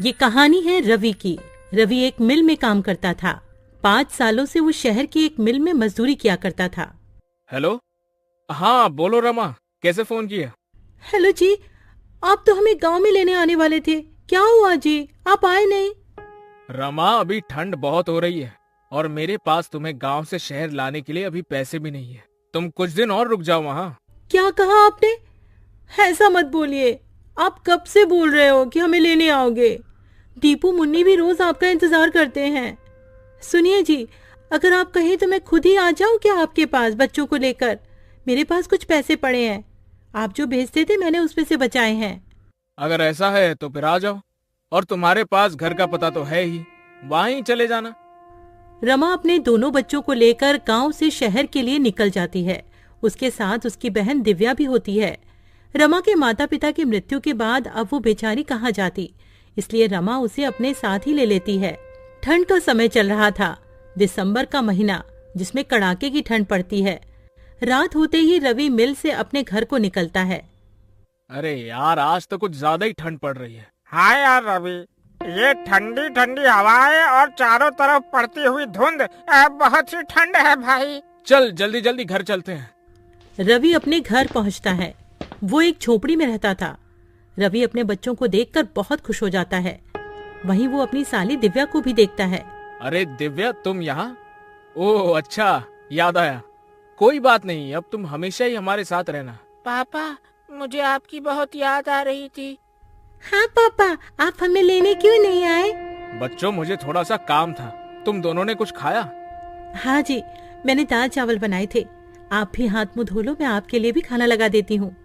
ये कहानी है रवि की। रवि एक मिल में काम करता था। 5 सालों से वो शहर की एक मिल में मजदूरी किया करता था। हेलो। हाँ बोलो रमा, कैसे फोन किया? हेलो जी, आप तो हमें गांव में लेने आने वाले थे, क्या हुआ जी, आप आए नहीं? रमा, अभी ठंड बहुत हो रही है और मेरे पास तुम्हें गांव से शहर लाने के लिए अभी पैसे भी नहीं है। तुम कुछ दिन और रुक जाओ वहाँ। क्या कहा आपने? ऐसा मत बोलिए, आप कब से बोल रहे हो कि हमें लेने आओगे? दीपू मुन्नी भी रोज आपका इंतजार करते हैं। सुनिए जी, अगर आप कहें तो मैं खुद ही आ जाऊं क्या आपके पास बच्चों को लेकर? मेरे पास कुछ पैसे पड़े हैं, आप जो भेजते थे मैंने उसमें से बचाए हैं। अगर ऐसा है तो फिर आ जाओ, और तुम्हारे पास घर का पता तो है ही, वहाँ ही चले जाना। रमा अपने दोनों बच्चों को लेकर गांव से शहर के लिए निकल जाती है। उसके साथ उसकी बहन दिव्या भी होती है। रमा के माता पिता की मृत्यु के बाद अब वो बेचारी कहाँ जाती, इसलिए रमा उसे अपने साथ ही ले लेती है। ठंड का समय चल रहा था, दिसंबर का महीना, जिसमें कड़ाके की ठंड पड़ती है। रात होते ही रवि मिल से अपने घर को निकलता है। अरे यार, आज तो कुछ ज्यादा ही ठंड पड़ रही है। हाँ यार रवि, ये ठंडी ठंडी हवाएं और चारों तरफ पड़ती हुई धुंध, बहुत ही ठंड है भाई। चल जल्दी जल्दी घर चलते हैं। रवि अपने घर पहुंचता है। वो एक झोपड़ी में रहता था। रवि अपने बच्चों को देखकर बहुत खुश हो जाता है। वहीं वो अपनी साली दिव्या को भी देखता है। अरे दिव्या, तुम यहाँ? ओह अच्छा, याद आया। कोई बात नहीं, अब तुम हमेशा ही हमारे साथ रहना। पापा, मुझे आपकी बहुत याद आ रही थी। हाँ पापा, आप हमें लेने क्यों नहीं आए? बच्चों, मुझे थोड़ा सा काम था। तुम दोनों ने कुछ खाया? हाँ जी, मैंने दाल चावल बनाए थे। आप भी हाथ मुंह धो लो, मैं आपके लिए भी खाना लगा देती हूँ।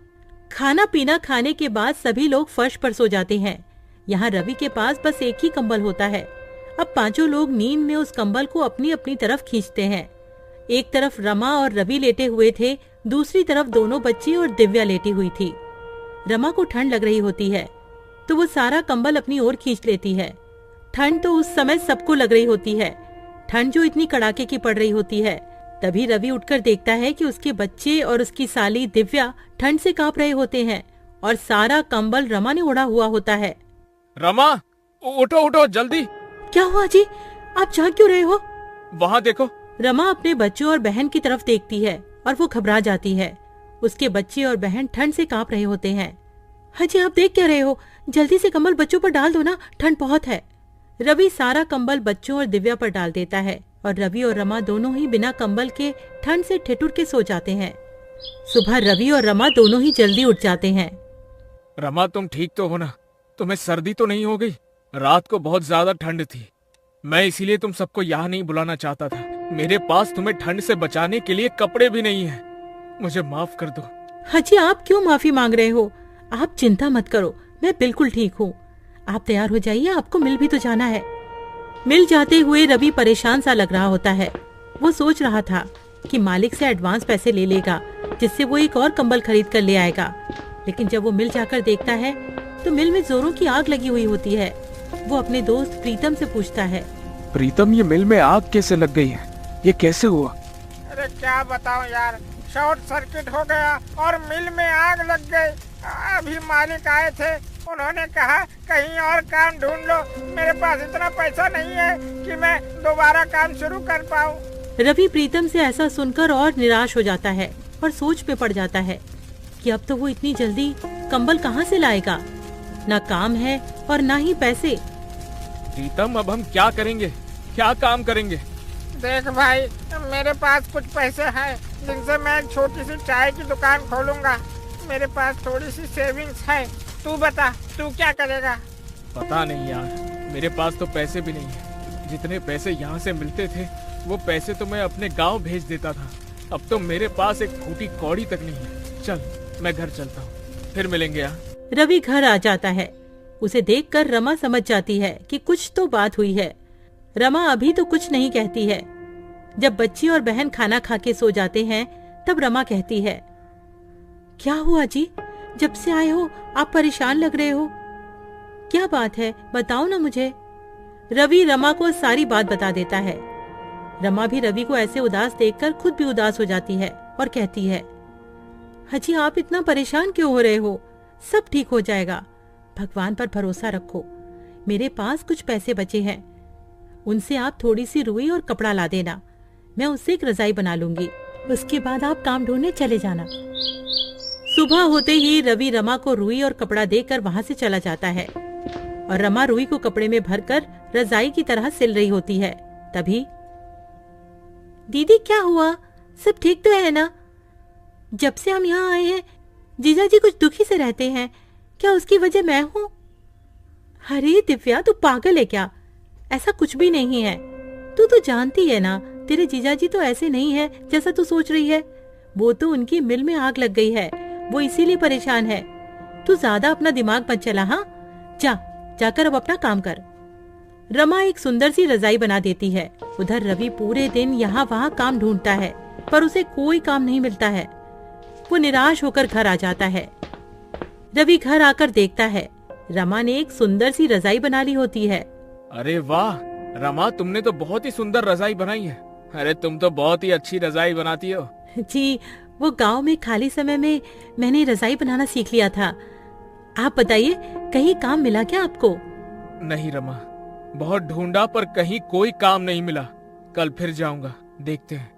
खाना पीना खाने के बाद सभी लोग फर्श पर सो जाते हैं। यहाँ रवि के पास बस एक ही कंबल होता है। अब पांचों लोग नींद में उस कंबल को अपनी अपनी तरफ खींचते हैं। एक तरफ रमा और रवि लेटे हुए थे, दूसरी तरफ दोनों बच्ची और दिव्या लेटी हुई थी। रमा को ठंड लग रही होती है तो वो सारा कंबल अपनी ओर खींच लेती है। ठंड तो उस समय सबको लग रही होती है, ठंड जो इतनी कड़ाके की पड़ रही होती है। तभी रवि उठकर देखता है कि उसके बच्चे और उसकी साली दिव्या ठंड से कांप रहे होते हैं और सारा कंबल रमा ने ओढ़ा हुआ होता है। रमा, उठो उठो जल्दी। क्या हुआ जी, आप जाग क्यों रहे हो? वहाँ देखो। रमा अपने बच्चों और बहन की तरफ देखती है और वो घबरा जाती है। उसके बच्चे और बहन ठंड से कांप रहे होते हैं। हाँ जी, आप देख क्या रहे हो? जल्दी से कंबल बच्चों पर डाल दो ना, ठंड बहुत है। रवि सारा कंबल बच्चों और दिव्या पर डाल देता है और रवि और रमा दोनों ही बिना कंबल के ठंड से ठिठुर के सो जाते हैं। सुबह रवि और रमा दोनों ही जल्दी उठ जाते हैं। रमा, तुम ठीक तो हो ना? तुम्हें सर्दी तो नहीं हो गई? रात को बहुत ज्यादा ठंड थी, मैं इसीलिए तुम सबको यहाँ नहीं बुलाना चाहता था। मेरे पास तुम्हें ठंड से बचाने के लिए कपड़े भी नहीं है, मुझे माफ कर दो। हाँ जी, आप क्यों माफी मांग रहे हो? आप चिंता मत करो, मैं बिल्कुल ठीक हूँ। आप तैयार हो जाइए, आपको मिल भी तो जाना है। मिल जाते हुए रवि परेशान सा लग रहा होता है। वो सोच रहा था कि मालिक से एडवांस पैसे ले लेगा, जिससे वो एक और कंबल खरीद कर ले आएगा। लेकिन जब वो मिल जाकर देखता है तो मिल में जोरों की आग लगी हुई होती है। वो अपने दोस्त प्रीतम से पूछता है, प्रीतम, ये मिल में आग कैसे लग गई है? ये कैसे हुआ? अरे क्या बताऊं यार, शॉर्ट सर्किट हो गया और मिल में आग लग गई। अभी मालिक आए थे, उन्होंने कहा कहीं और काम ढूंढ लो। मेरे पास इतना पैसा नहीं है कि मैं दोबारा काम शुरू कर पाऊं। रवि प्रीतम से ऐसा सुनकर और निराश हो जाता है और सोच में पड़ जाता है कि अब तो वो इतनी जल्दी कंबल कहाँ से लाएगा। ना काम है और ना ही पैसे। प्रीतम, अब हम क्या करेंगे, क्या काम करेंगे? देख भाई, मेरे पास कुछ पैसे हैं जिनसे मैं एक छोटी सी चाय की दुकान खोलूंगा। मेरे पास थोड़ी सी सेविंग्स है। तू बता, तू क्या करेगा? पता नहीं यार, मेरे पास तो पैसे भी नहीं है। जितने पैसे यहाँ से मिलते थे वो पैसे तो मैं अपने गांव भेज देता था। अब तो मेरे पास एक फूटी कौड़ी तक नहीं है। चल, मैं घर चलता हूँ, फिर मिलेंगे यहाँ। रवि घर आ जाता है। उसे देखकर रमा समझ जाती है कि कुछ तो बात हुई है। रमा अभी तो कुछ नहीं कहती है। जब बच्ची और बहन खाना खा के सो जाते हैं तब रमा कहती है, क्या हुआ जी, जब से आए हो आप परेशान लग रहे हो, क्या बात है, बताओ ना मुझे। रवि रमा को सारी बात बता देता है। रमा भी रवि को ऐसे उदास देखकर खुद भी उदास हो जाती है और कहती है, हाजी आप इतना परेशान क्यों हो रहे हो, सब ठीक हो जाएगा, भगवान पर भरोसा रखो। मेरे पास कुछ पैसे बचे हैं, उनसे आप थोड़ी सी रुई और कपड़ा ला देना। मैं उससे एक रजाई बना लूंगी, उसके बाद आप काम ढूंढने चले जाना। सुबह होते ही रवि रमा को रुई और कपड़ा देकर वहां से चला जाता है और रमा रुई को कपड़े में भरकर रजाई की तरह सिल रही होती है। तभी, दीदी क्या हुआ, सब ठीक तो है ना? जब से हम यहाँ आए हैं जीजा जी कुछ दुखी से रहते हैं, क्या उसकी वजह मैं हूँ? अरे दिव्या, तू पागल है क्या? ऐसा कुछ भी नहीं है। तू तो जानती है ना, तेरे जीजा जी तो ऐसे नहीं है जैसा तू सोच रही है। वो तो उनकी मिल में आग लग गई है, वो इसीलिए परेशान है। तू ज्यादा अपना दिमाग मत चला। हाँ, जाकर अब अपना काम कर। रमा एक सुंदर सी रजाई बना देती है। उधर रवि पूरे दिन यहाँ वहाँ काम ढूंढता है, पर उसे कोई काम नहीं मिलता है। वो निराश होकर घर आ जाता है। रवि घर आकर देखता है रमा ने एक सुंदर सी रजाई बना ली होती है। अरे वाह रमा, तुमने तो बहुत ही सुंदर रजाई बनाई है। अरे तुम तो बहुत ही अच्छी रजाई बनाती हो। जी, वो गांव में खाली समय में मैंने रजाई बनाना सीख लिया था। आप बताइए, कहीं काम मिला क्या आपको? नहीं रमा, बहुत ढूंढा पर कहीं कोई काम नहीं मिला। कल फिर जाऊंगा, देखते हैं,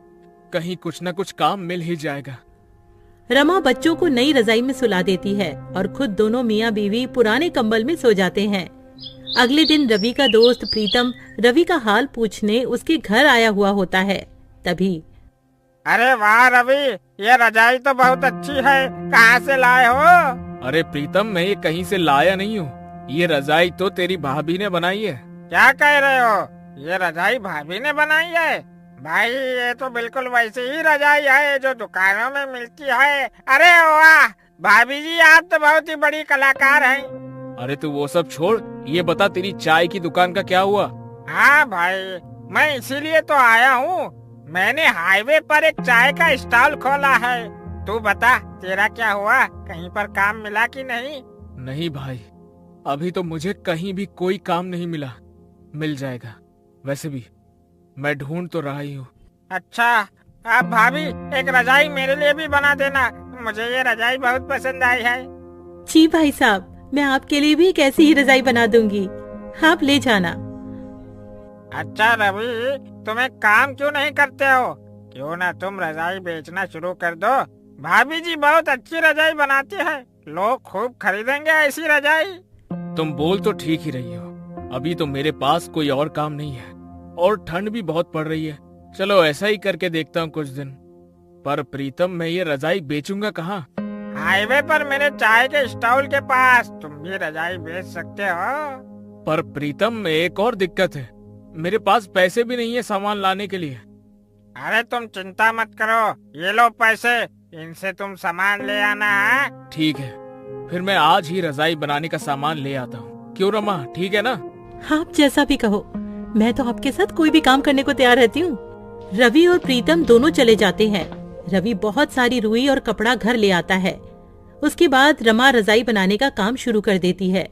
कहीं कुछ न कुछ काम मिल ही जाएगा। रमा बच्चों को नई रजाई में सुला देती है और खुद दोनों मियाँ बीवी पुराने कंबल में सो जाते हैं। अगले दिन रवि का दोस्त प्रीतम रवि का हाल पूछने उसके घर आया हुआ होता है। तभी, अरे वाह रवि, ये रजाई तो बहुत अच्छी है, कहाँ से लाए हो? अरे प्रीतम, मैं ये कहीं से लाया नहीं हूँ। ये रजाई तो तेरी भाभी ने बनाई है। क्या कह रहे हो? ये रजाई भाभी ने बनाई है? भाई, ये तो बिल्कुल वैसी ही रजाई है जो दुकानों में मिलती है। अरे वाह भाभी जी, आप तो बहुत ही बड़ी कलाकार हैं। अरे तू वो सब छोड़, ये बता तेरी चाय की दुकान का क्या हुआ? हाँ भाई, मैं इसीलिए तो आया हूँ। मैंने हाईवे पर एक चाय का स्टॉल खोला है। तू बता, तेरा क्या हुआ? कहीं पर काम मिला कि नहीं? नहीं भाई, अभी तो मुझे कहीं भी कोई काम नहीं मिला। मिल जाएगा, वैसे भी मैं ढूंढ तो रहा ही हूँ। अच्छा, अब भाभी एक रजाई मेरे लिए भी बना देना, मुझे ये रजाई बहुत पसंद आई है। जी भाई साहब, मैं आपके लिए भी एक ऐसी ही रजाई बना दूंगी, आप ले जाना। अच्छा रवि, तुम एक काम क्यों नहीं करते हो? क्यों ना तुम रजाई बेचना शुरू कर दो। भाभी जी बहुत अच्छी रजाई बनाती है, लोग खूब खरीदेंगे ऐसी रजाई। तुम बोल तो ठीक ही रही हो, अभी तो मेरे पास कोई और काम नहीं है और ठंड भी बहुत पड़ रही है। चलो ऐसा ही करके देखता हूँ कुछ दिन। पर प्रीतम, मैं ये रजाई बेचूंगा कहाँ? हाईवे पर मेरे चाय के स्टॉल के पास तुम भी रजाई बेच सकते हो। पर प्रीतम, एक और दिक्कत है, मेरे पास पैसे भी नहीं है सामान लाने के लिए। अरे तुम चिंता मत करो, ये लो पैसे, इनसे तुम सामान ले आना है। ठीक है, फिर मैं आज ही रजाई बनाने का सामान ले आता हूँ। क्यों रमा, ठीक है ना? आप जैसा भी कहो, मैं तो आपके साथ कोई भी काम करने को तैयार रहती हूँ। रवि और प्रीतम दोनों चले जाते हैं। रवि बहुत सारी रुई और कपड़ा घर ले आता है। उसके बाद रमा रजाई बनाने का काम शुरू कर देती है।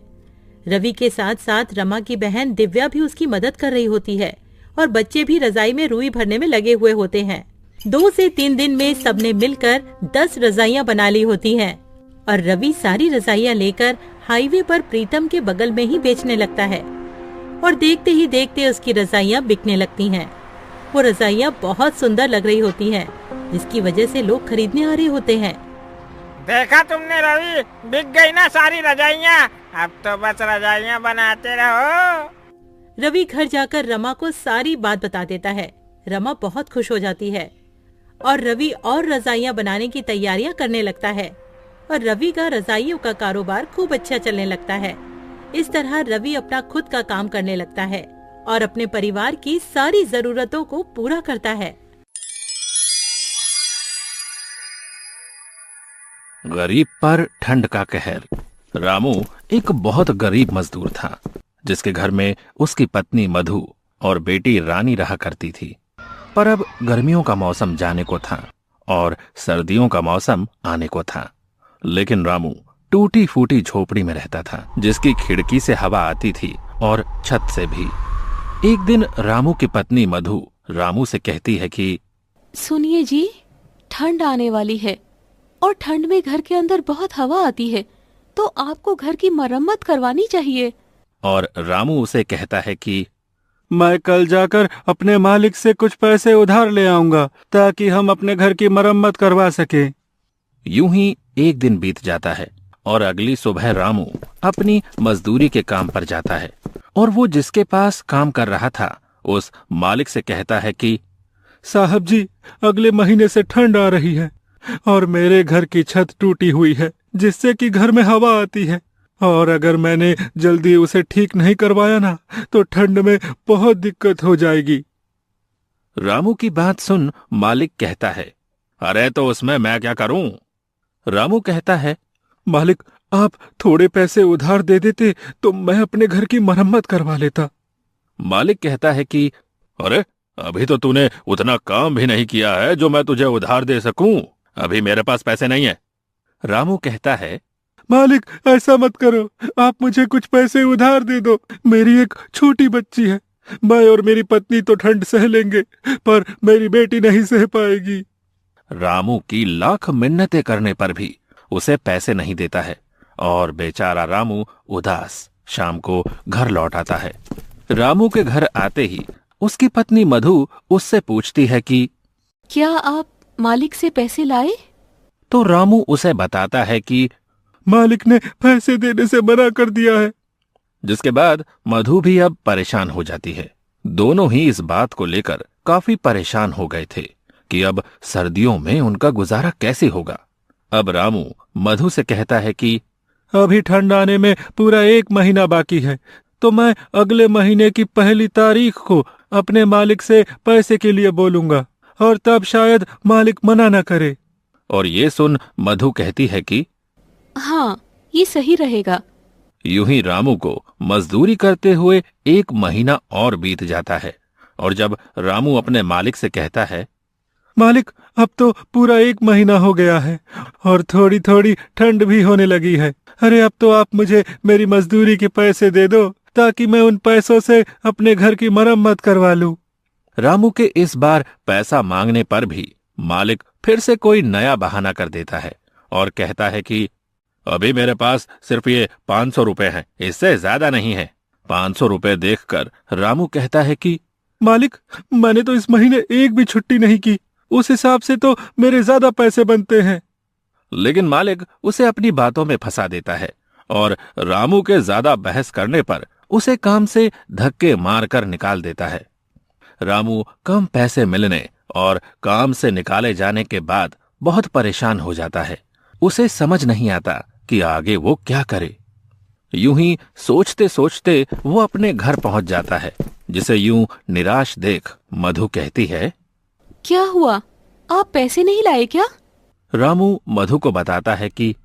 रवि के साथ साथ रमा की बहन दिव्या भी उसकी मदद कर रही होती है और बच्चे भी रजाई में रुई भरने में लगे हुए होते हैं। 2 से 3 दिन में सबने मिलकर 10 रजाइयां बना ली होती हैं और रवि सारी रजाइयां लेकर हाईवे पर प्रीतम के बगल में ही बेचने लगता है और देखते ही देखते उसकी रजाइयां बिकने लगती हैं। वो रजाइयां बहुत सुंदर लग रही होती हैं, जिसकी वजह से लोग खरीदने आ रहे होते हैं। देखा तुमने रवि, बिक गई ना सारी रजाइयाँ। अब तो बस रजाइयाँ बनाते रहो। रवि घर जाकर रमा को सारी बात बता देता है। रमा बहुत खुश हो जाती है और रवि और रजाइयाँ बनाने की तैयारियां करने लगता है और रवि का रजाइयों का कारोबार खूब अच्छा चलने लगता है। इस तरह रवि अपना खुद का काम करने लगता है और अपने परिवार की सारी जरूरतों को पूरा करता है। गरीब पर ठंड का कहर। रामू एक बहुत गरीब मजदूर था, जिसके घर में उसकी पत्नी मधु और बेटी रानी रहा करती थी। पर अब गर्मियों का मौसम जाने को था और सर्दियों का मौसम आने को था, लेकिन रामू टूटी फूटी झोपड़ी में रहता था, जिसकी खिड़की से हवा आती थी और छत से भी। एक दिन रामू की पत्नी मधु रामू से कहती है कि सुनिए जी, ठंड आने वाली है और ठंड में घर के अंदर बहुत हवा आती है, तो आपको घर की मरम्मत करवानी चाहिए। और रामू उसे कहता है कि मैं कल जाकर अपने मालिक से कुछ पैसे उधार ले आऊंगा ताकि हम अपने घर की मरम्मत करवा सके। यूं ही एक दिन बीत जाता है और अगली सुबह रामू अपनी मजदूरी के काम पर जाता है और वो जिसके पास काम कर रहा था उस मालिक से कहता है कि साहब जी, अगले महीने से ठंड आ रही है और मेरे घर की छत टूटी हुई है जिससे कि घर में हवा आती है, और अगर मैंने जल्दी उसे ठीक नहीं करवाया ना तो ठंड में बहुत दिक्कत हो जाएगी। रामू की बात सुन मालिक कहता है, अरे तो उसमें मैं क्या करूं? रामू कहता है, मालिक आप थोड़े पैसे उधार दे देते तो मैं अपने घर की मरम्मत करवा लेता। मालिक कहता है कि अरे अभी तो तूने उतना काम भी नहीं किया है जो मैं तुझे उधार दे सकूं, अभी मेरे पास पैसे नहीं है। रामू कहता है, मालिक ऐसा मत करो, आप मुझे कुछ पैसे उधार दे दो, मेरी एक छोटी बच्ची है, मैं और मेरी पत्नी तो ठंड सह लेंगे पर मेरी बेटी नहीं सह पाएगी। रामू की लाख मिन्नतें करने पर भी उसे पैसे नहीं देता है और बेचारा रामू उदास शाम को घर लौट आता है। रामू के घर आते ही उसकी पत्नी मधु उससे पूछती है कि क्या आप मालिक से पैसे लाए? तो रामू उसे बताता है कि मालिक ने पैसे देने से मना कर दिया है। जिसके बाद मधु भी अब परेशान हो जाती है। दोनों ही इस बात को लेकर काफी परेशान हो गए थे कि अब सर्दियों में उनका गुजारा कैसे होगा। अब रामू मधु से कहता है कि अभी ठंड आने में पूरा 1 महीना बाकी है, तो मैं अगले महीने की 1 तारीख को अपने मालिक से पैसे के लिए बोलूंगा और तब शायद मालिक मना न करे। और ये सुन मधु कहती है कि हाँ, ये सही रहेगा। यूं ही रामू को मजदूरी करते हुए 1 महीना और बीत जाता है और जब रामू अपने मालिक से कहता है, मालिक अब तो पूरा 1 महीना हो गया है और थोड़ी थोड़ी ठंड भी होने लगी है, अरे अब तो आप मुझे मेरी मजदूरी के पैसे दे दो ताकि मैं उन पैसों से अपने घर की मरम्मत करवा लूं। रामू के इस बार पैसा मांगने पर भी मालिक फिर से कोई नया बहाना कर देता है और कहता है कि अभी मेरे पास सिर्फ ये 500 रुपए हैं, इससे ज्यादा नहीं है। 500 रुपए देखकर रामू कहता है कि मालिक मैंने तो इस महीने एक भी छुट्टी नहीं की, उस हिसाब से तो मेरे ज्यादा पैसे बनते हैं। लेकिन मालिक उसे अपनी बातों में फंसा देता है और रामू के ज्यादा बहस करने पर उसे काम से धक्के मारकर निकाल देता है। रामू कम पैसे मिलने और काम से निकाले जाने के बाद बहुत परेशान हो जाता है। उसे समझ नहीं आता कि आगे वो क्या करे। यूं ही सोचते सोचते वो अपने घर पहुंच जाता है, जिसे यूं निराश देख मधु कहती है, क्या हुआ, आप पैसे नहीं लाए क्या? रामू मधु को बताता है कि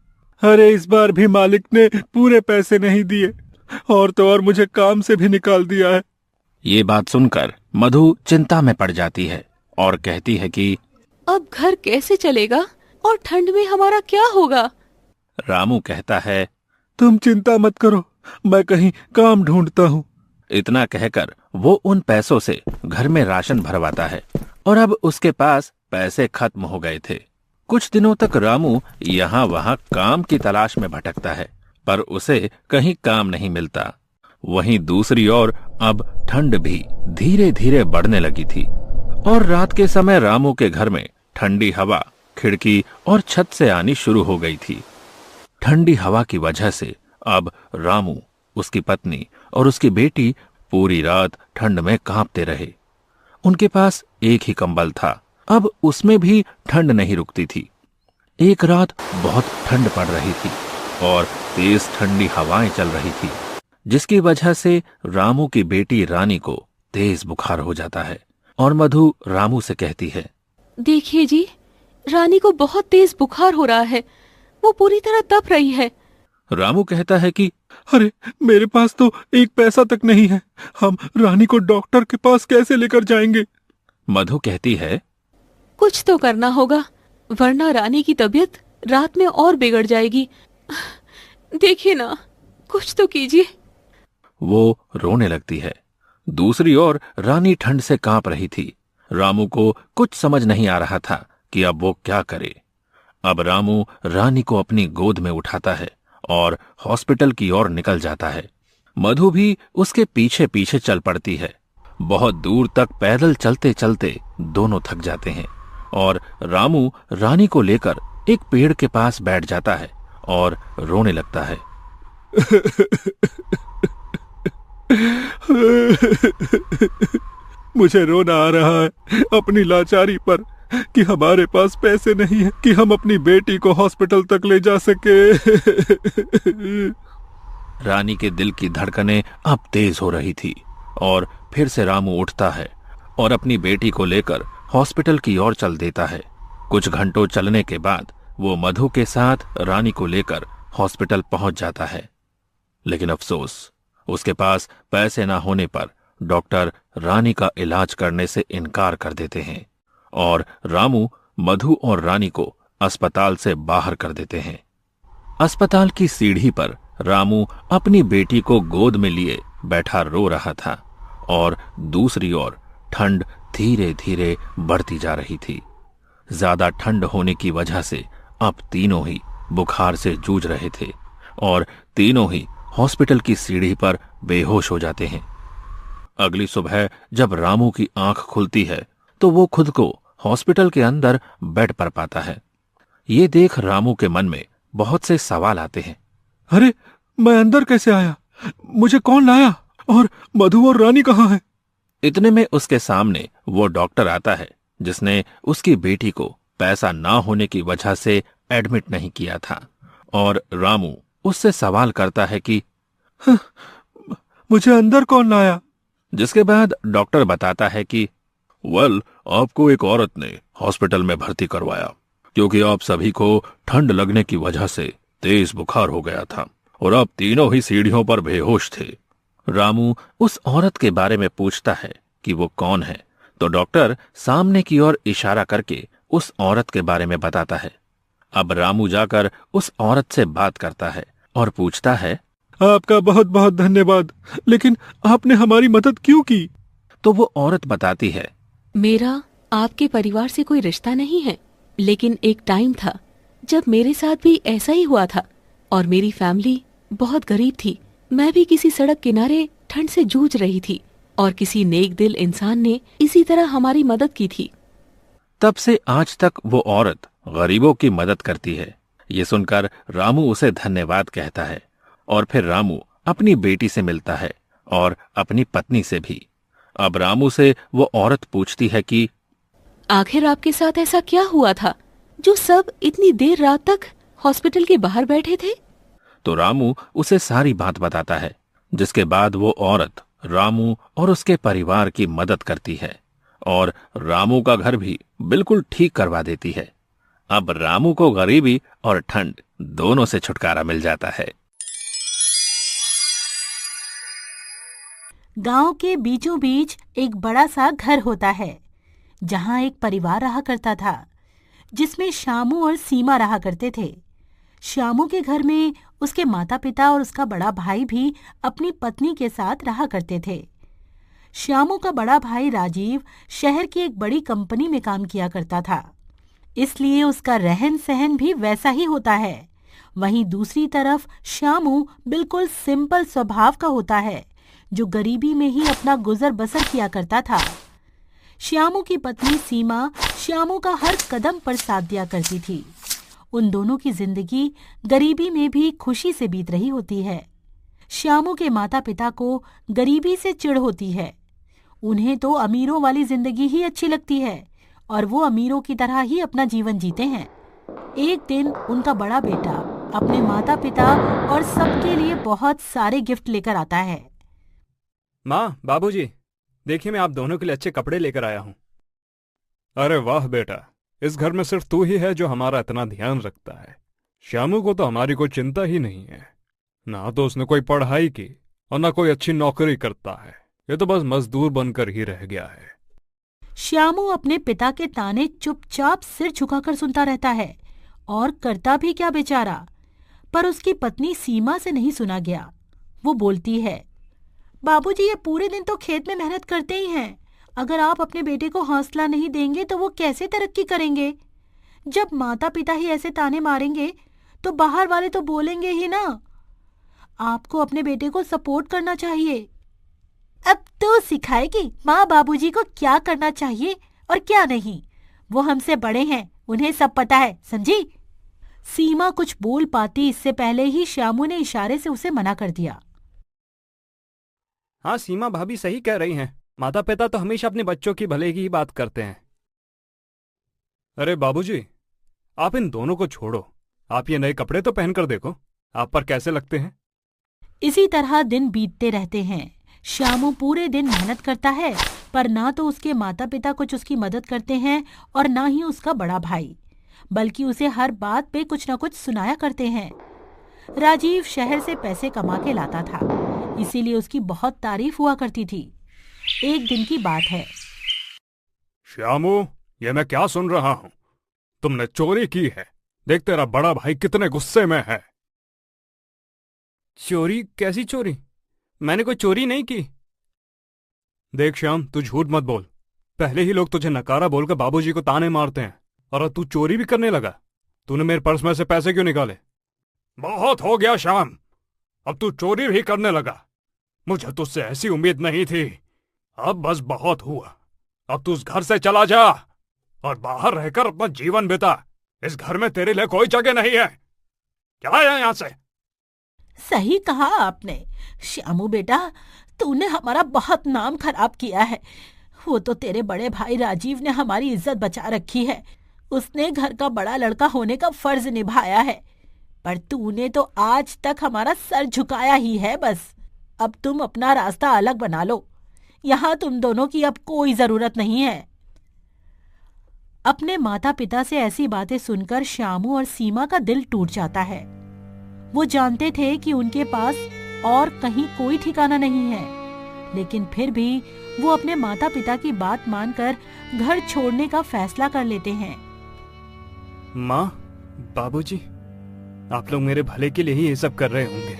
अरे इस बार भी मालिक ने पूरे पैसे नहीं दिए और तो और मुझे काम से भी निकाल दिया है। ये बात सुनकर मधु चिंता में पड़ जाती है और कहती है कि अब घर कैसे चलेगा और ठंड में हमारा क्या होगा? रामू कहता है, तुम चिंता मत करो, मैं कहीं काम ढूंढता हूँ। इतना कहकर वो उन पैसों से घर में राशन भरवाता है और अब उसके पास पैसे खत्म हो गए थे। कुछ दिनों तक रामू यहाँ वहाँ काम की तलाश में भटकता है पर उसे कहीं काम नहीं मिलता। वहीं दूसरी ओर अब ठंड भी धीरे धीरे बढ़ने लगी थी और रात के समय रामू के घर में ठंडी हवा खिड़की और छत से आनी शुरू हो गई थी। ठंडी हवा की वजह से अब रामू, उसकी पत्नी और उसकी बेटी पूरी रात ठंड में कांपते रहे। उनके पास एक ही कंबल था, अब उसमें भी ठंड नहीं रुकती थी। एक रात बहुत ठंड पड़ रही थी और तेज ठंडी हवाएं चल रही थी, जिसकी वजह से रामू की बेटी रानी को तेज बुखार हो जाता है और मधु रामू से कहती है, देखिए जी, रानी को बहुत तेज बुखार हो रहा है, वो पूरी तरह तप रही है। रामू कहता है कि अरे मेरे पास तो 1 पैसा तक नहीं है, हम रानी को डॉक्टर के पास कैसे लेकर जाएंगे? मधु कहती है, कुछ तो करना होगा वरना रानी की तबीयत रात में और बिगड़ जाएगी। देखिए ना, कुछ तो कीजिए। वो रोने लगती है। दूसरी ओर रानी ठंड से कांप रही थी। रामू को कुछ समझ नहीं आ रहा था कि अब वो क्या करे। अब रामू रानी को अपनी गोद में उठाता है और हॉस्पिटल की ओर निकल जाता है। मधु भी उसके पीछे पीछे चल पड़ती है। बहुत दूर तक पैदल चलते चलते दोनों थक जाते हैं और रामू रानी को लेकर एक पेड़ के पास बैठ जाता है और रोने लगता है। मुझे रोना आ रहा है अपनी लाचारी पर कि हमारे पास पैसे नहीं है कि हम अपनी बेटी को हॉस्पिटल तक ले जा सके। रानी के दिल की धड़कनें अब तेज हो रही थी और फिर से रामू उठता है और अपनी बेटी को लेकर हॉस्पिटल की ओर चल देता है। कुछ घंटों चलने के बाद वो मधु के साथ रानी को लेकर हॉस्पिटल पहुंच जाता है। लेकिन अफसोस, उसके पास पैसे ना होने पर डॉक्टर रानी का इलाज करने से इनकार कर देते हैं और रामू, मधु और रानी को अस्पताल से बाहर कर देते हैं। अस्पताल की सीढ़ी पर रामू अपनी बेटी को गोद में लिए बैठा रो रहा था और दूसरी ओर ठंड धीरे धीरे बढ़ती जा रही थी। ज्यादा ठंड होने की वजह से अब तीनों ही बुखार से जूझ रहे थे और तीनों ही हॉस्पिटल की सीढ़ी पर बेहोश हो जाते हैं। अगली सुबह जब रामू की आंख खुलती है तो वो खुद को हॉस्पिटल के अंदर बेड पर पाता है। ये देख रामू के मन में बहुत से सवाल आते हैं। अरे, मैं अंदर कैसे आया? मुझे कौन लाया? और मधु और रानी कहाँ हैं? इतने में उसके सामने वो डॉक्टर आता है जिसने उसकी बेटी को पैसा ना होने की वजह से एडमिट नहीं किया था और रामू उससे सवाल करता है कि मुझे अंदर कौन लाया? जिसके बाद डॉक्टर बताता है कि आपको एक औरत ने हॉस्पिटल में भर्ती करवाया क्योंकि आप सभी को ठंड लगने की वजह से तेज बुखार हो गया था और आप तीनों ही सीढ़ियों पर बेहोश थे। रामू उस औरत के बारे में पूछता है कि वो कौन है, तो डॉक्टर सामने की ओर इशारा करके उस औरत के बारे में बताता है। अब रामू जाकर उस औरत से बात करता है और पूछता है, आपका बहुत बहुत धन्यवाद, लेकिन आपने हमारी मदद क्यों की? तो वो औरत बताती है, मेरा आपके परिवार से कोई रिश्ता नहीं है, लेकिन एक टाइम था जब मेरे साथ भी ऐसा ही हुआ था और मेरी फैमिली बहुत गरीब थी। मैं भी किसी सड़क किनारे ठंड से जूझ रही थी और किसी नेक दिल इंसान ने इसी तरह हमारी मदद की थी। तब से आज तक वो औरत गरीबों की मदद करती है। ये सुनकर रामू उसे धन्यवाद कहता है और फिर रामू अपनी बेटी से मिलता है और अपनी पत्नी से भी। अब रामू से वो औरत पूछती है कि आखिर आपके साथ ऐसा क्या हुआ था जो सब इतनी देर रात तक हॉस्पिटल के बाहर बैठे थे? तो रामू उसे सारी बात बताता है, जिसके बाद वो औरत रामू और उसके परिवार की मदद करती है और रामू का घर भी बिल्कुल ठीक करवा देती है। अब रामू को गरीबी और ठंड दोनों से छुटकारा मिल जाता है। गांव के बीचों बीच एक बड़ा सा घर होता है जहां एक परिवार रहा करता था जिसमें श्यामू और सीमा रहा करते थे। श्यामू के घर में उसके माता पिता और उसका बड़ा भाई भी अपनी पत्नी के साथ रहा करते थे। श्यामू का बड़ा भाई राजीव शहर की एक बड़ी कंपनी में काम किया करता था, इसलिए उसका रहन सहन भी वैसा ही होता है। वहीं दूसरी तरफ श्यामू बिल्कुल सिंपल स्वभाव का होता है जो गरीबी में ही अपना गुजर बसर किया करता था। श्यामू की पत्नी सीमा श्यामू का हर कदम पर साथ दिया करती थी। उन दोनों की जिंदगी गरीबी में भी खुशी से बीत रही होती है। श्यामू के माता पिता को गरीबी से चिढ़ होती है। उन्हें तो अमीरों वाली जिंदगी ही अच्छी लगती है और वो अमीरों की तरह ही अपना जीवन जीते हैं। एक दिन उनका बड़ा बेटा अपने माता पिता और सबके लिए बहुत सारे गिफ्ट लेकर आता है। माँ, बाबूजी, देखिए मैं आप दोनों के लिए अच्छे कपड़े लेकर आया हूँ। अरे वाह बेटा, इस घर में सिर्फ तू ही है जो हमारा इतना ध्यान रखता है। श्यामू को तो हमारी कोई चिंता ही नहीं है। ना तो उसने कोई पढ़ाई की और ना कोई अच्छी नौकरी करता है। ये तो बस मजदूर बनकर ही रह गया है। श्यामू अपने पिता के ताने चुपचाप सिर झुकाकर सुनता रहता है और करता भी क्या बेचारा। पर उसकी पत्नी सीमा से नहीं सुना गया। वो बोलती है, बाबूजी ये पूरे दिन तो खेत में मेहनत करते ही हैं। अगर आप अपने बेटे को हौसला नहीं देंगे तो वो कैसे तरक्की करेंगे? जब माता पिता ही ऐसे ताने मारेंगे तो बाहर वाले तो बोलेंगे ही ना। आपको अपने बेटे को सपोर्ट करना चाहिए। अब तो सिखाएगी माँ बाबूजी को क्या करना चाहिए और क्या नहीं। वो हमसे बड़े हैं, उन्हें सब पता है, समझी? सीमा कुछ बोल पाती इससे पहले ही श्यामू ने इशारे से उसे मना कर दिया। हाँ, सीमा भाभी सही कह रही हैं। माता पिता तो हमेशा अपने बच्चों की भले की ही बात करते हैं। अरे बाबूजी, आप इन दोनों को छोड़ो। आप ये नए कपड़े तो पहनकर देखो, आप पर कैसे लगते हैं। इसी तरह दिन बीतते रहते हैं। श्यामू पूरे दिन मेहनत करता है, पर ना तो उसके माता पिता कुछ उसकी मदद करते हैं और ना ही उसका बड़ा भाई, बल्कि उसे हर बात पे कुछ न कुछ सुनाया करते हैं। राजीव शहर से पैसे कमा के लाता था, इसीलिए उसकी बहुत तारीफ हुआ करती थी। एक दिन की बात है। श्यामू, ये मैं क्या सुन रहा हूं? तुमने चोरी की है। देख तेरा बड़ा भाई कितने गुस्से में है। चोरी? कैसी चोरी? मैंने कोई चोरी नहीं की। देख श्याम, तू झूठ मत बोल। पहले ही लोग तुझे नकारा बोलकर बाबूजी को ताने मारते हैं, और अब तू चोरी भी करने लगा। तूने मेरे पर्स में से पैसे क्यों निकाले? बहुत हो गया श्याम, अब तू चोरी भी करने लगा। मुझे तुझसे ऐसी उम्मीद नहीं थी। अब बस बहुत हुआ। अब तू उस घर से चला जा और बाहर रहकर अपना जीवन बिता। इस घर में तेरे लिए कोई जगह नहीं है। क्या है यहां से? सही कहा आपने श्यामू बेटा, तूने हमारा बहुत नाम खराब किया है। वो तो तेरे बड़े भाई राजीव ने हमारी इज्जत बचा रखी है। उसने घर का बड़ा लड़का होने का फर्ज निभाया है, पर तूने तो आज तक हमारा सर झुकाया ही है। बस अब तुम अपना रास्ता अलग बना लो। यहाँ तुम दोनों की अब कोई जरूरत नहीं है। अपने माता पिता से ऐसी बातें सुनकर श्यामू और सीमा का दिल टूट जाता है। वो जानते थे कि उनके पास और कहीं कोई ठिकाना नहीं है, लेकिन फिर भी वो अपने माता पिता की बात मानकर घर छोड़ने का फैसला कर लेते हैं। माँ, बाबूजी, आप लोग मेरे भले के लिए ही ये सब कर रहे होंगे।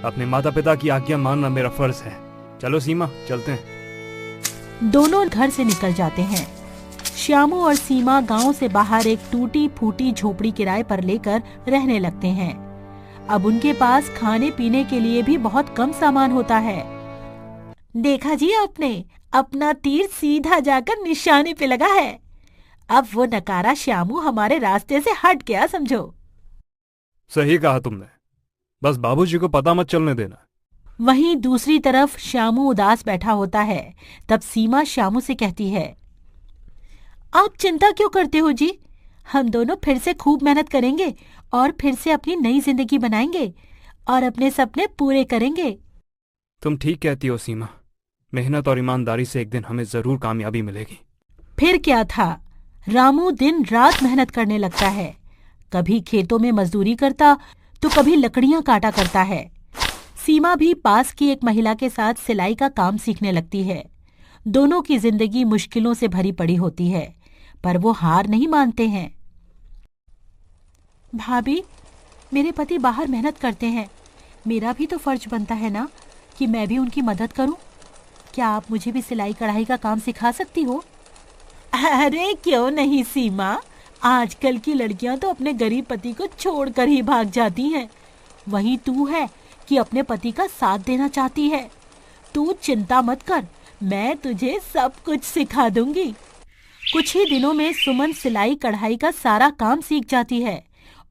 अपने माता पिता की आज्ञा मानना मेरा फर्ज है। चलो सीमा, चलते हैं। दोनों घर से निकल जाते हैं। श्यामू और सीमा गांव से बाहर एक टूटी फूटी झोपड़ी किराए पर लेकर रहने लगते हैं। अब उनके पास खाने पीने के लिए भी बहुत कम सामान होता है। देखा जी आपने, अपना तीर सीधा जाकर निशाने पे लगा है। अब वो नकारा श्यामू हमारे रास्ते से हट गया, समझो। सही कहा तुमने। बस बाबूजी को पता मत चलने देना। वहीं दूसरी तरफ श्यामू उदास बैठा होता है। तब सीमा श्यामू से कहती है, आप चिंता क्यों करते हो जी? हम दोनों फिर से खूब मेहनत करेंगे और फिर से अपनी नई जिंदगी बनाएंगे और अपने सपने पूरे करेंगे। तुम ठीक कहती हो सीमा। मेहनत और ईमानदारी से एक दिन हमें जरूर कामयाबी मिलेगी। फिर क्या था, रामू दिन रात मेहनत करने लगता है। कभी खेतों में मजदूरी करता तो कभी लकड़ियां काटा करता है। सीमा भी पास की एक महिला के साथ सिलाई का काम सीखने लगती है। दोनों की जिंदगी मुश्किलों से भरी पड़ी होती है, पर वो हार नहीं मानते हैं। भाभी, मेरे पति बाहर मेहनत करते हैं। मेरा भी तो फर्ज बनता है ना कि मैं भी उनकी मदद करूं। क्या आप मुझे भी सिलाई कढ़ाई का काम सिखा सकती हो? अरे क्यों नहीं सीमा, आजकल की लड़कियां तो अपने गरीब पति को छोड़कर ही भाग जाती हैं। वहीं तू है कि अपने पति का साथ देना चाहती है। तू चिंता मत कर, मैं तुझे सब कुछ सिखा दूंगी। कुछ ही दिनों में सुमन सिलाई कढ़ाई का सारा काम सीख जाती है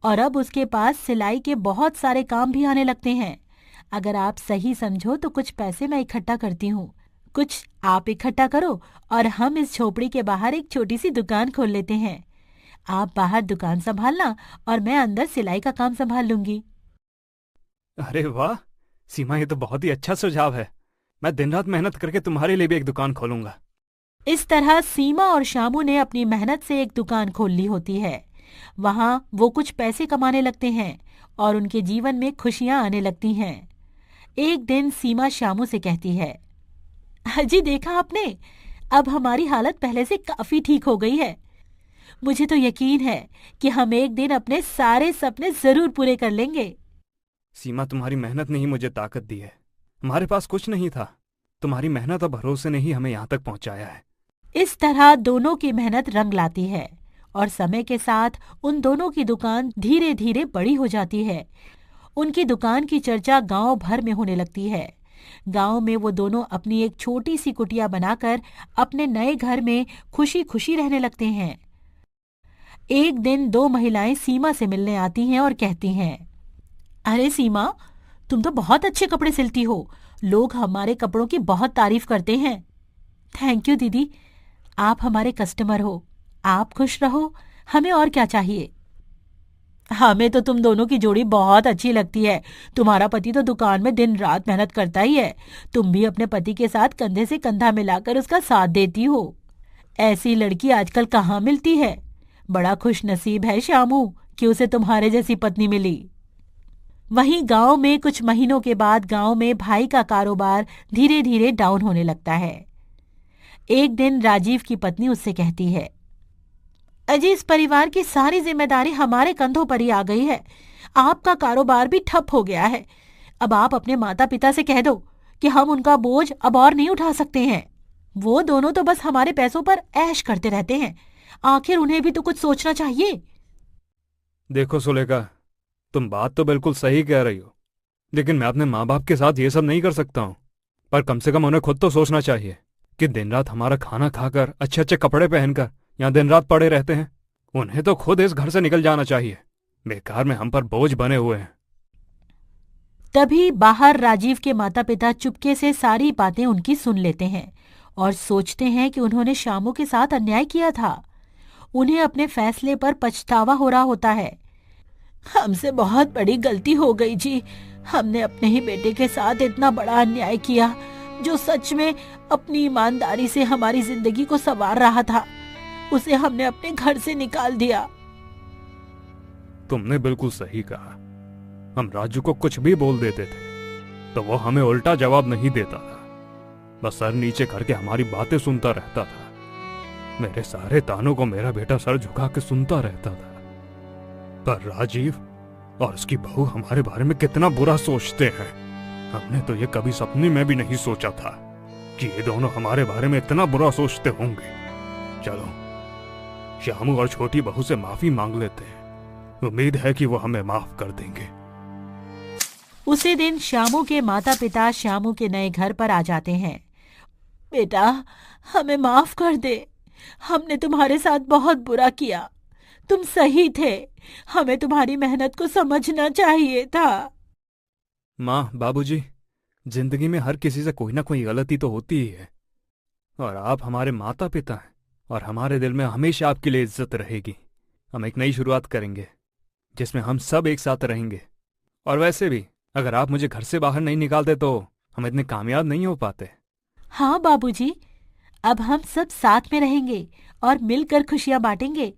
और अब उसके पास सिलाई के बहुत सारे काम भी आने लगते हैं। अगर आप सही समझो तो कुछ पैसे मैं इकट्ठा करती हूँ, कुछ आप इकट्ठा करो और हम इस झोपड़ी के बाहर एक छोटी सी दुकान खोल लेते हैं। आप बाहर दुकान संभालना और मैं अंदर सिलाई का काम संभाल लूंगी। अरे वाह सीमा, ये तो बहुत ही अच्छा सुझाव है। मैं दिन रात मेहनत करके तुम्हारे लिए भी एक दुकान खोलूंगा। इस तरह सीमा और श्यामू ने अपनी मेहनत से एक दुकान खोल ली होती है। वहां वो कुछ पैसे कमाने लगते हैं और उनके जीवन में खुशियां आने लगती हैं। एक दिन सीमा श्यामू से कहती है, जी देखा आपने, अब हमारी हालत पहले से काफी ठीक हो गई है। मुझे तो यकीन है कि हम एक दिन अपने सारे सपने जरूर पूरे कर लेंगे। सीमा, तुम्हारी मेहनत ने ही मुझे ताकत दी है। हमारे पास कुछ नहीं था, तुम्हारी मेहनत और भरोसे ने ही हमें यहाँ तक पहुँचाया है। इस तरह दोनों की मेहनत रंग लाती है और समय के साथ उन दोनों की दुकान धीरे धीरे बड़ी हो जाती है। उनकी दुकान की चर्चा गांव भर में होने लगती है। गांव में वो दोनों अपनी एक छोटी सी कुटिया बनाकर अपने नए घर में खुशी खुशी रहने लगते हैं। एक दिन दो महिलाएं सीमा से मिलने आती हैं और कहती हैं, अरे सीमा, तुम तो बहुत अच्छे कपड़े सिलती हो, लोग हमारे कपड़ों की बहुत तारीफ करते हैं। थैंक यू दीदी, आप हमारे कस्टमर हो, आप खुश रहो, हमें और क्या चाहिए। हमें तो तुम दोनों की जोड़ी बहुत अच्छी लगती है। तुम्हारा पति तो दुकान में दिन रात मेहनत करता ही है, तुम भी अपने पति के साथ कंधे से कंधा मिलाकर उसका साथ देती हो। ऐसी लड़की आजकल कहाँ मिलती है। बड़ा खुश नसीब है श्यामू कि उसे तुम्हारे जैसी पत्नी मिली। वहीं गांव में कुछ महीनों के बाद गांव में भाई का कारोबार धीरे धीरे डाउन होने लगता है। एक दिन राजीव की पत्नी उससे कहती है, अजी, इस परिवार की सारी जिम्मेदारी हमारे कंधों पर ही आ गई है। आपका कारोबार भी ठप हो गया है। अब आप अपने माता पिता से कह दो कि हम उनका बोझ अब और नहीं उठा सकते हैं। वो दोनों तो बस हमारे पैसों पर ऐश करते रहते हैं, आखिर उन्हें भी तो कुछ सोचना चाहिए। देखो सुलेखा, तुम बात तो बिल्कुल सही कह रही हो, लेकिन मैं अपने माँ बाप के साथ ये सब नहीं कर सकता हूँ। पर कम से कम उन्हें खुद तो सोचना चाहिए कि दिन रात हमारा खाना खाकर अच्छे अच्छे कपड़े पहनकर यहाँ दिन रात पड़े रहते हैं। उन्हें तो खुद इस घर से निकल जाना चाहिए। बेकार में हम पर बोझ बने हुए हैं। तभी बाहर राजीव के माता पिता चुपके से सारी बातें उनकी सुन लेते हैं और सोचते हैं कि उन्होंने श्यामू के साथ अन्याय किया था। उन्हें अपने फैसले पर पछतावा हो रहा होता है। हमसे बहुत बड़ी गलती हो गई जी। हमने अपने ही बेटे के साथ इतना बड़ा अन्याय किया, जो सच में अपनी ईमानदारी से हमारी जिंदगी को संवार रहा था, उसे हमने अपने घर से निकाल दिया। तुमने बिल्कुल सही कहा। हम राजू को कुछ भी बोल देते थे तो वो हमें उल्टा जवाब नहीं देता था, बस सर नीचे करके हमारी बातें सुनता रहता था। मेरे सारे तानों को मेरा बेटा सर झुका के सुनता रहता था। पर राजीव और उसकी बहू हमारे बारे में कितना बुरा सोचते हैं। हमने तो ये कभी सपने में भी नहीं सोचा था कि ये दोनों हमारे बारे में इतना बुरा सोचते होंगे। चलो श्यामू और छोटी बहू से माफी मांग लेते हैं, उम्मीद है कि वो हमें माफ कर देंगे। उसी दिन श्यामू के माता पिता श्यामू के नए घर पर आ जाते हैं। बेटा, हमें माफ कर दे, हमने तुम्हारे साथ बहुत बुरा किया। तुम सही थे, हमें तुम्हारी मेहनत को समझना चाहिए था। माँ, बाबूजी, जिंदगी में हर किसी से कोई ना कोई गलती तो होती ही है, और आप हमारे माता पिता हैं और हमारे दिल में हमेशा आपके लिए इज्जत रहेगी। हम एक नई शुरुआत करेंगे जिसमें हम सब एक साथ रहेंगे। और वैसे भी अगर आप मुझे घर से बाहर नहीं निकालते तो हम इतने कामयाब नहीं हो पाते। हाँ बाबूजी, अब हम सब साथ में रहेंगे और मिलकर खुशियां बांटेंगे।